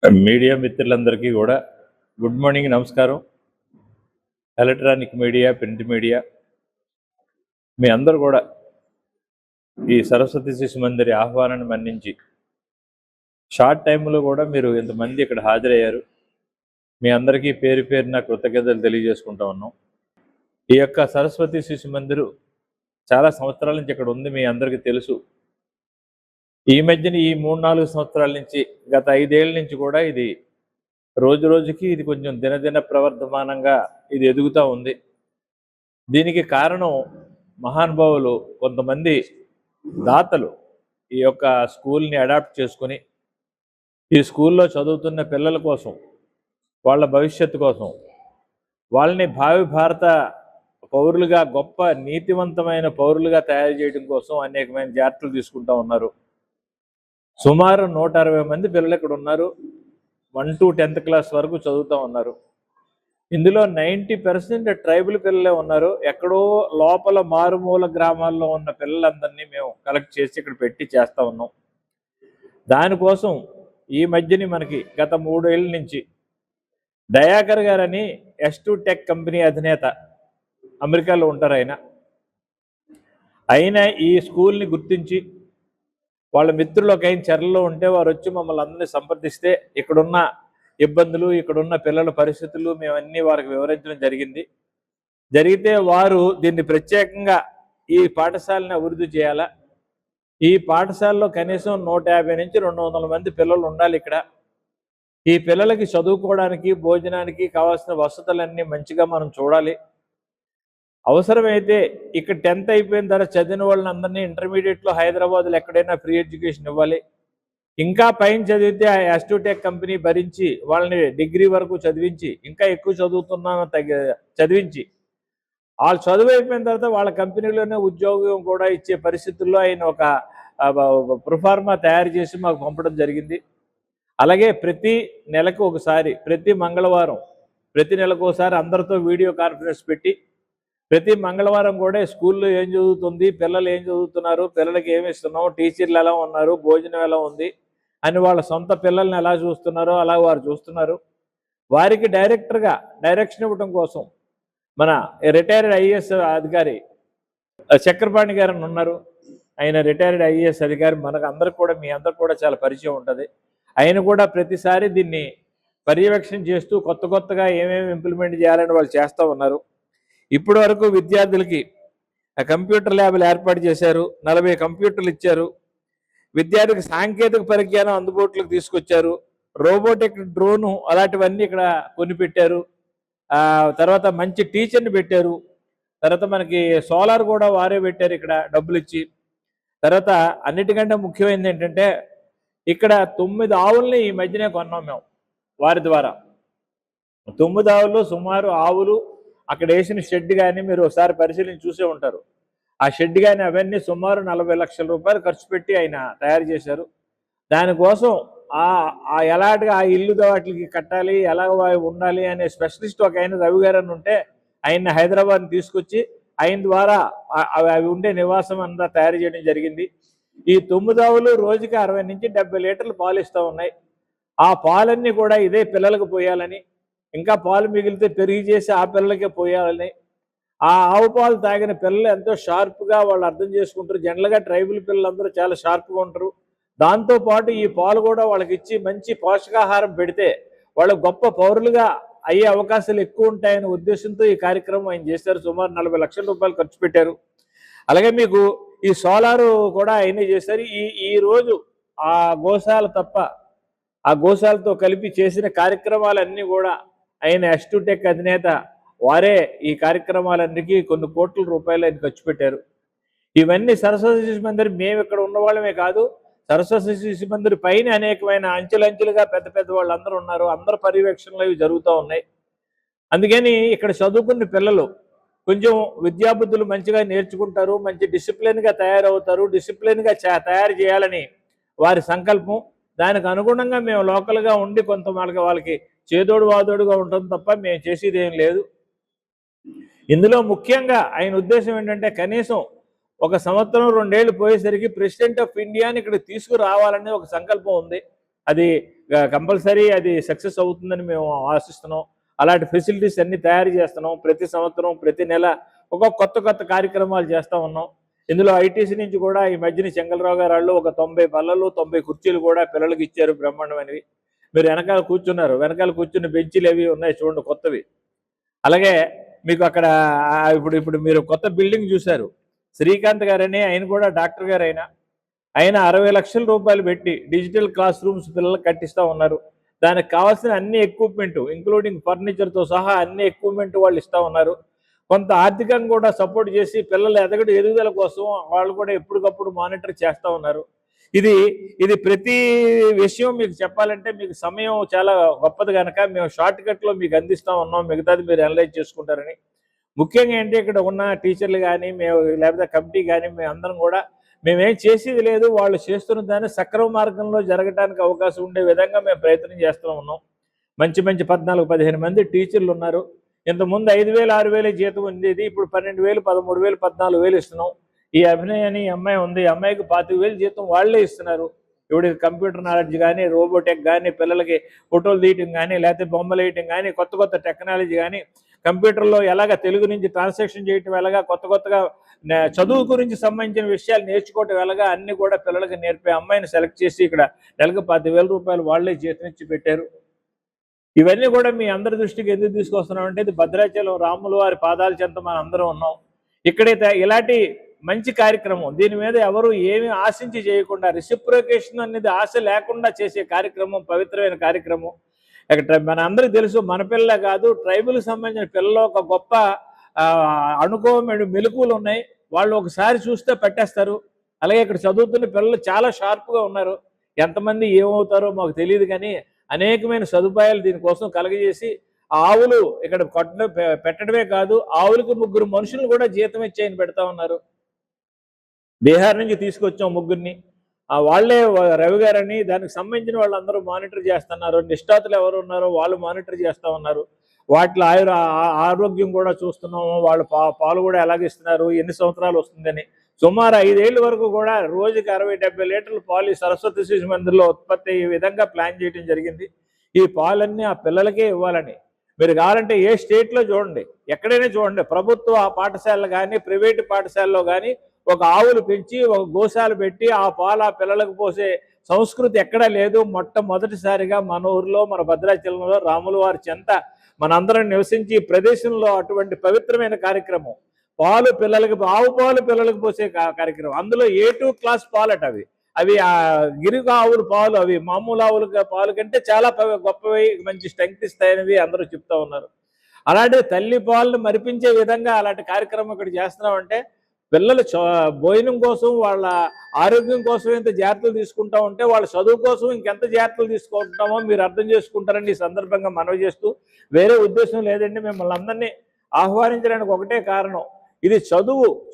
Media మిత్రులందరికీ కూడా good morning, నమస్కారం. ఎలక్ట్రానిక్ మీడియా, ప్రింట్ మీడియా, మీ అందరూ కూడా ఈ సరస్వతి శిశు మందిరి ఆహ్వానాన్ని మన్నించి షార్ట్ టైంలో కూడా మీరు ఇంతమంది ఇక్కడ హాజరయ్యారు. మీ అందరికీ పేరు పేరున కృతజ్ఞతలు తెలియజేసుకుంటా ఉన్నాం. ఈ యొక్క సరస్వతి శిశు మందిరు చాలా సంవత్సరాల నుంచి ఇక్కడ ఉంది, మీ అందరికీ తెలుసు. ఈ మధ్యన ఈ 3-4 సంవత్సరాల నుంచి, గత 5 ఏళ్ళ నుంచి కూడా ఇది రోజు రోజుకి ఇది కొంచెం దినదిన ప్రవర్ధమానంగా ఇది ఎదుగుతూ ఉంది. దీనికి కారణం మహానుభావులు కొంతమంది దాతలు ఈ యొక్క స్కూల్ని అడాప్ట్ చేసుకుని ఈ స్కూల్లో చదువుతున్న పిల్లల కోసం, వాళ్ళ భవిష్యత్తు కోసం, వాళ్ళని భావి భారత పౌరులుగా, గొప్ప నీతివంతమైన పౌరులుగా తయారు చేయడం కోసం అనేకమైన జాగ్రత్తలు తీసుకుంటూ ఉన్నారు. సుమారు 160 మంది పిల్లలు ఇక్కడ ఉన్నారు. 1 to 10th క్లాస్ వరకు చదువుతూ ఉన్నారు. ఇందులో 90% ట్రైబల్ పిల్లలే ఉన్నారు. ఎక్కడో లోపల మారుమూల గ్రామాల్లో ఉన్న పిల్లలందరినీ మేము కలెక్ట్ చేసి ఇక్కడ పెట్టి చేస్తూ ఉన్నాం. దానికోసం ఈ మధ్యని మనకి గత 3 ఏళ్ళ నుంచి దయాకర్ గారని S2 టెక్ కంపెనీ అధినేత, అమెరికాలో ఉంటారు ఆయన ఈ స్కూల్ని గుర్తించి వాళ్ళ మిత్రులు ఒక ఆయన చెరలో ఉంటే వారు వచ్చి మమ్మల్ని అందరినీ సంప్రదిస్తే ఇక్కడున్న ఇబ్బందులు, ఇక్కడున్న పిల్లల పరిస్థితులు మేమన్నీ వారికి వివరించడం జరిగితే వారు దీన్ని ప్రత్యేకంగా ఈ పాఠశాలని అభివృద్ధి చేయాలా, ఈ పాఠశాలలో కనీసం 150 నుంచి 200 మంది పిల్లలు ఉండాలి. ఇక్కడ ఈ పిల్లలకి చదువుకోవడానికి, భోజనానికి కావాల్సిన వసతులన్నీ మంచిగా మనం చూడాలి. అవసరమైతే ఇక్కడ 10th అయిపోయిన తర్వాత చదివిన వాళ్ళని అందరినీ ఇంటర్మీడియట్లో హైదరాబాద్లో ఎక్కడైనా ఫ్రీ ఎడ్యుకేషన్ ఇవ్వాలి. ఇంకా పైన చదివితే ఆ S2 టెక్ కంపెనీ భరించి వాళ్ళని డిగ్రీ వరకు చదివించి, ఇంకా ఎక్కువ చదివించి వాళ్ళు చదువు అయిపోయిన తర్వాత వాళ్ళ కంపెనీలోనే ఉద్యోగం కూడా ఇచ్చే పరిస్థితుల్లో ఆయన ఒక ప్రొఫార్మా తయారు చేసి మాకు పంపడం జరిగింది. అలాగే ప్రతి నెలకు ఒకసారి, ప్రతి మంగళవారం, ప్రతి నెలకు ఒకసారి అందరితో వీడియో కాన్ఫరెన్స్ పెట్టి ప్రతి మంగళవారం కూడా స్కూల్లో ఏం చదువుతుంది, పిల్లలు ఏం చదువుతున్నారు, పిల్లలకి ఏమి ఇస్తున్నాం, టీచర్లు ఎలా ఉన్నారు, భోజనం ఎలా ఉంది అని వాళ్ళ సొంత పిల్లల్ని ఎలా చూస్తున్నారో అలా వారు చూస్తున్నారు. వారికి డైరెక్షన్ ఇవ్వడం కోసం మన రిటైర్డ్ IAS అధికారి చక్రపాణి గారు ఉన్నారు. ఆయన రిటైర్డ్ IAS అధికారి, మనకు అందరికి కూడా, మీ అందరికి కూడా చాలా పరిచయం ఉంటుంది. ఆయన కూడా ప్రతిసారి దీన్ని పర్యవేక్షణ చేస్తూ కొత్తగా ఏమేమి ఇంప్లిమెంట్ చేయాలని వాళ్ళు చేస్తూ ఉన్నారు. ఇప్పటి వరకు విద్యార్థులకి కంప్యూటర్ ల్యాబ్లు ఏర్పాటు చేశారు. 40 కంప్యూటర్లు ఇచ్చారు. విద్యార్థికి సాంకేతిక పరిజ్ఞానం అందుబాటులోకి తీసుకొచ్చారు. రోబోటిక్ డ్రోను అలాంటివన్నీ ఇక్కడ కొనిపెట్టారు. తర్వాత మంచి టీచర్ని పెట్టారు. తర్వాత మనకి సోలార్ కూడా వారే పెట్టారు ఇక్కడ డబ్బులు ఇచ్చి. తర్వాత అన్నిటికంటే ముఖ్యమైనది ఏంటంటే ఇక్కడ 9 ఆవుల్ని ఈ మధ్యనే కొన్నాం మేము వారి ద్వారా. 9 ఆవులు, సుమారు ఆవులు అక్కడ వేసిన షెడ్ కానీ మీరు ఒకసారి పరిశీలించి చూసే ఉంటారు. ఆ షెడ్ కానీ అవన్నీ సుమారు 40 లక్షల రూపాయలు ఖర్చు పెట్టి ఆయన తయారు చేశారు. దానికోసం ఎలాంటిగా ఆ ఇల్లు వాటికి కట్టాలి, ఎలా ఉండాలి అనే స్పెషలిస్ట్ ఒక ఆయన రవి గారు అని ఉంటే ఆయన్ని హైదరాబాద్ని తీసుకొచ్చి ఆయన ద్వారా అవి ఉండే నివాసం అంతా తయారు చేయడం జరిగింది. ఈ 9 ఆవులు రోజుకి 60 నుంచి 70 లీటర్లు పాలు ఇస్తూ ఉన్నాయి. ఆ పాలన్నీ కూడా ఇదే పిల్లలకు పోయాలని, ఇంకా పాలు మిగిలితే పెరిగి చేసి ఆ పిల్లలకే పోయాలని, ఆ ఆవు పాలు తాగిన పిల్లలు ఎంతో షార్ప్గా వాళ్ళు అర్థం చేసుకుంటారు. జనరల్గా ట్రైబల్ పిల్లలందరూ చాలా షార్ప్గా ఉంటారు. దాంతోపాటు ఈ పాలు కూడా వాళ్ళకి ఇచ్చి మంచి పోషకాహారం పెడితే వాళ్ళు గొప్ప పౌరులుగా అయ్యే అవకాశాలు ఎక్కువ ఉంటాయనే ఉద్దేశంతో ఈ కార్యక్రమం ఆయన చేశారు. సుమారు 40 లక్షల రూపాయలు ఖర్చు పెట్టారు. అలాగే మీకు ఈ సోలారు కూడా ఆయనే చేశారు. ఈ రోజు ఆ గోశాల తప్ప ఆ గోశాలతో కలిపి చేసిన కార్యక్రమాలన్నీ కూడా ఆయన S2 టెక్ అధినేత వారే ఈ కార్యక్రమాలన్నిటికీ కొన్ని కోట్ల రూపాయలు ఆయన ఖర్చు పెట్టారు. ఇవన్నీ సరస్వతి శిశు మందిర్ మేము ఇక్కడ ఉన్న వాళ్ళమే కాదు, సరస్వతి శిశు మందిర్ పైన అనేకమైన అంచెలంచెలుగా పెద్ద వాళ్ళందరూ ఉన్నారు. అందరి పర్యవేక్షణలో ఇవి జరుగుతూ ఉన్నాయి. అందుకని ఇక్కడ చదువుకున్న పిల్లలు కొంచెం విద్యాబుద్ధులు మంచిగా నేర్చుకుంటారు, మంచి డిసిప్లిన్గా తయారవుతారు, డిసిప్లిన్గా తయారు చేయాలని వారి సంకల్పం. దానికి అనుగుణంగా మేము లోకల్గా ఉండి కొంత వాళ్ళకి చేదోడు వాదోడుగా ఉంటుంది తప్ప మేము చేసేది ఏం లేదు. ఇందులో ముఖ్యంగా ఆయన ఉద్దేశం ఏంటంటే కనీసం 1 సంవత్సరం 2 ఏళ్ళు పోయేసరికి ప్రెసిడెంట్ ఆఫ్ ఇండియాని ఇక్కడ తీసుకురావాలనే ఒక సంకల్పం ఉంది. అది కంపల్సరీ అది సక్సెస్ అవుతుందని మేము ఆశిస్తున్నాం. అలాంటి ఫెసిలిటీస్ అన్ని తయారు చేస్తున్నాం. ప్రతి సంవత్సరం ప్రతి నెల కొత్త కొత్త కార్యక్రమాలు చేస్తూ ఉన్నాం. ఇందులో ఐటీసీ నుంచి కూడా ఈ మధ్యన చెంగలరావు గారు వాళ్ళు ఒక 90 బల్లలు 90 కుర్చీలు కూడా పిల్లలకి ఇచ్చారు, బ్రహ్మాండమైనవి. మీరు వెనకాల కూర్చున్నారు, వెనకాల కూర్చున్న బెంచీలు అవి ఉన్నాయి చూడండి కొత్తవి. అలాగే మీకు అక్కడ ఇప్పుడు ఇప్పుడు మీరు కొత్త బిల్డింగ్ చూశారు. శ్రీకాంత్ గారని ఆయన కూడా డాక్టర్ గారు, ఆయన 60 లక్షల రూపాయలు పెట్టి డిజిటల్ క్లాస్ రూమ్స్ పిల్లలకు కట్టిస్తూ ఉన్నారు. దానికి కావాల్సిన అన్ని ఎక్విప్మెంట్ ఇంక్లూడింగ్ ఫర్నిచర్తో సహా అన్ని ఎక్విప్మెంట్ వాళ్ళు ఇస్తూ ఉన్నారు. కొంత ఆర్థికంగా కూడా సపోర్ట్ చేసి పిల్లల ఎదుగుదల కోసం వాళ్ళు కూడా ఎప్పటికప్పుడు మానిటర్ చేస్తూ ఉన్నారు. ఇది ప్రతి విషయం మీకు చెప్పాలంటే మీకు సమయం చాలా గొప్పది కనుక మేము షార్ట్ కట్లో మీకు అందిస్తూ ఉన్నాం. మిగతాది మీరు అనలైజ్ చేసుకుంటారని. ముఖ్యంగా ఏంటి, ఇక్కడ ఉన్న టీచర్లు కానీ మేము లేకపోతే కమిటీ కానీ మేమందరం కూడా మేమేం చేసేది లేదు, వాళ్ళు చేస్తున్న దాన్ని సక్రమ మార్గంలో జరగడానికి అవకాశం ఉండే విధంగా మేము ప్రయత్నం చేస్తూ ఉన్నాం. మంచి 14-15 మంది టీచర్లు ఉన్నారు. ఇంతకుముందు 5,000 6,000 జీతం ఉండేది, ఇప్పుడు 12,000 13,000 14,000 ఇస్తున్నాం. ఈ అభినయ్ అని అమ్మాయి ఉంది, అమ్మాయికి 25,000 జీతం వాళ్ళే ఇస్తున్నారు. ఇవిడికి కంప్యూటర్ నాలెడ్జ్ కానీ రోబోటెక్ కానీ పిల్లలకి ఫోటోలు తీయటం కానీ లేకపోతే బొమ్మలు వేయటం కానీ కొత్త టెక్నాలజీ కానీ కంప్యూటర్లో ఎలాగ తెలుగు నుంచి ట్రాన్స్లేషన్ చేయటం ఎలాగా కొత్తగా చదువు గురించి సంబంధించిన విషయాలు నేర్చుకోవటం ఎలాగా అన్ని కూడా పిల్లలకి నేర్పే అమ్మాయిని సెలెక్ట్ చేసి ఇక్కడ నెలకు 10,000 రూపాయలు వాళ్ళే జీతం ఇచ్చి పెట్టారు. ఇవన్నీ కూడా మీ అందరి దృష్టికి ఎందుకు తీసుకొస్తున్నామంటే ఇది భద్రాచలం రాముల వారి పాదాల చెంత మనం అందరం ఉన్నాం. ఇక్కడైతే ఇలాంటి మంచి కార్యక్రమం, దీని మీద ఎవరు ఏమి ఆశించి చేయకుండా రెసిప్రొకేషన్ అనేది ఆశ లేకుండా చేసే కార్యక్రమం, పవిత్రమైన కార్యక్రమం. ఇక్కడ మన అందరికీ తెలుసు, మన పిల్లలే కాదు ట్రైబుల్కి సంబంధించిన పిల్లలు ఒక గొప్ప అనుకోమైన మెలకువలు ఉన్నాయి. వాళ్ళు ఒకసారి చూస్తే పెట్టేస్తారు. అలాగే ఇక్కడ చదువుతున్న పిల్లలు చాలా షార్ప్గా ఉన్నారు. ఎంతమంది ఏమవుతారో మాకు తెలియదు, కానీ అనేకమైన సదుపాయాలు దీనికోసం కలగజేసి ఆవులు ఇక్కడ పెట్టడమే కాదు, ఆవులకు 3 మనుషులు కూడా జీతం ఇచ్చేయని పెడతా ఉన్నారు. బీహార్ నుంచి తీసుకొచ్చాం 3 వాళ్ళే రవి గారని దానికి సంబంధించిన వాళ్ళందరూ మానిటర్ చేస్తున్నారు. నిష్ఠాతులు ఎవరు ఉన్నారో వాళ్ళు మానిటర్ చేస్తూ ఉన్నారు. వాటిలో ఆరోగ్యం కూడా చూస్తున్నాము. వాళ్ళు పాలు కూడా ఎలాగిస్తున్నారు, ఎన్ని సంవత్సరాలు వస్తుందని. సుమారు 5 ఏళ్ళ వరకు కూడా రోజుకి 60-70 లీటర్ల పాలు సరస్వతి శిశు మందిర్లో ఉత్పత్తి అయ్యే విధంగా ప్లాన్ చేయడం జరిగింది. ఈ పాలన్నీ ఆ పిల్లలకే ఇవ్వాలని. మీరు కావాలంటే ఏ స్టేట్లో చూడండి, ఎక్కడైనా చూడండి, ప్రభుత్వ పాఠశాలలు కానీ ప్రైవేటు పాఠశాలలో కానీ ఒక ఆవులు పెంచి ఒక గోశాల పెట్టి ఆ పాలు ఆ పిల్లలకు పోసే సంస్కృతి ఎక్కడా లేదు. మొట్టమొదటిసారిగా మన ఊరిలో మన భద్రాచలంలో రాముల వారి చెంత మనందరం నివసించి ఈ ప్రదేశంలో అటువంటి పవిత్రమైన కార్యక్రమం పాలు పిల్లలకి ఆవు పాలు పిల్లలకు పోసే కార్యక్రమం. అందులో A2 క్లాస్ పాలట అవి గిరిగా ఆవుల పాలు, అవి మామూలు ఆవుల పాలు కంటే చాలా గొప్పవి, మంచి స్ట్రెంగ్త్ ఇస్తాయనివి అందరూ చెప్తా ఉన్నారు. అలాంటి తల్లి పాలను మరిపించే విధంగా అలాంటి కార్యక్రమం ఇక్కడ చేస్తున్నామంటే పిల్లలు భోజనం కోసం వాళ్ళ ఆరోగ్యం కోసం ఎంత జాగ్రత్తలు తీసుకుంటా ఉంటే వాళ్ళ చదువు కోసం ఇంకెంత జాగ్రత్తలు తీసుకుంటామో మీరు అర్థం చేసుకుంటారని ఈ సందర్భంగా మనవి చేస్తూ, వేరే ఉద్దేశం లేదండి. మిమ్మల్ని అందరినీ ఆహ్వానించడానికి ఒకటే కారణం, ఇది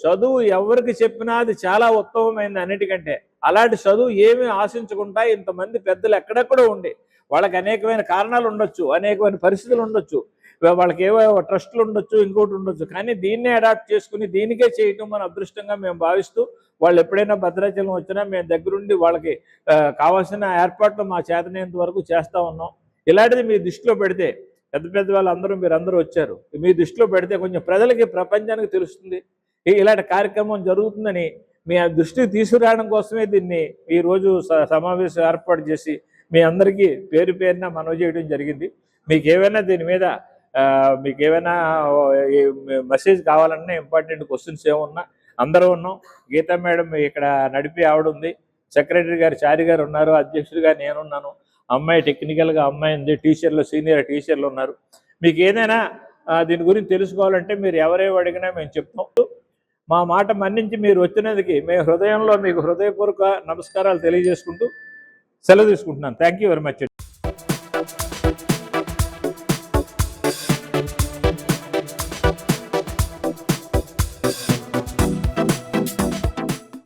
చదువు ఎవరికి చెప్పినా అది చాలా ఉత్తమమైంది అన్నిటికంటే. అలాంటి చదువు ఏమీ ఆశించకుండా ఇంతమంది పెద్దలు ఎక్కడెక్కడో ఉండి వాళ్ళకి అనేకమైన కారణాలు ఉండొచ్చు, అనేకమైన పరిస్థితులు ఉండొచ్చు, వాళ్ళకి ఏవో ట్రస్టులు ఉండొచ్చు, ఇంకోటి ఉండొచ్చు, కానీ దీన్నే అడాప్ట్ చేసుకుని దీనికే చేయటం మన అదృష్టంగా మేము భావిస్తూ వాళ్ళు ఎప్పుడైనా భద్రాచలం వచ్చినా మేము దగ్గరుండి వాళ్ళకి కావాల్సిన ఏర్పాట్లు మా చేతనేంత వరకు చేస్తూ ఉన్నాం. ఇలాంటిది మీ దృష్టిలో పెడితే పెద్ద వాళ్ళందరూ మీరందరూ వచ్చారు, మీ దృష్టిలో పెడితే కొంచెం ప్రజలకి ప్రపంచానికి తెలుస్తుంది ఇలాంటి కార్యక్రమం జరుగుతుందని. మీ దృష్టికి తీసుకురావడం కోసమే దీన్ని ఈరోజు సమావేశం ఏర్పాటు చేసి మీ అందరికీ పేరున మనవి చేయడం జరిగింది. మీకు ఏమైనా దీని మీద మీకు ఏమైనా మెసేజ్ కావాలన్నా ఇంపార్టెంట్ క్వశ్చన్స్ ఏమున్నా అందరూ ఉన్నాం. గీతా మేడం ఇక్కడ నడిపి ఆవిడ ఉంది, సెక్రటరీ గారు చారి గారు ఉన్నారు, అధ్యక్షుడిగా నేనున్నాను, అమ్మాయి టెక్నికల్గా అమ్మాయి ఉంది, టీచర్లు సీనియర్ టీచర్లు ఉన్నారు. మీకు ఏదైనా దీని గురించి తెలుసుకోవాలంటే మీరు ఎవరేవి అడిగినా మేము చెప్తాం. మా మాట మన్నించి మీరు వచ్చినందుకు మేము హృదయంలో మీకు హృదయపూర్వక నమస్కారాలు తెలియజేసుకుంటూ సెలవు తీసుకుంటున్నాను. Thank you very much.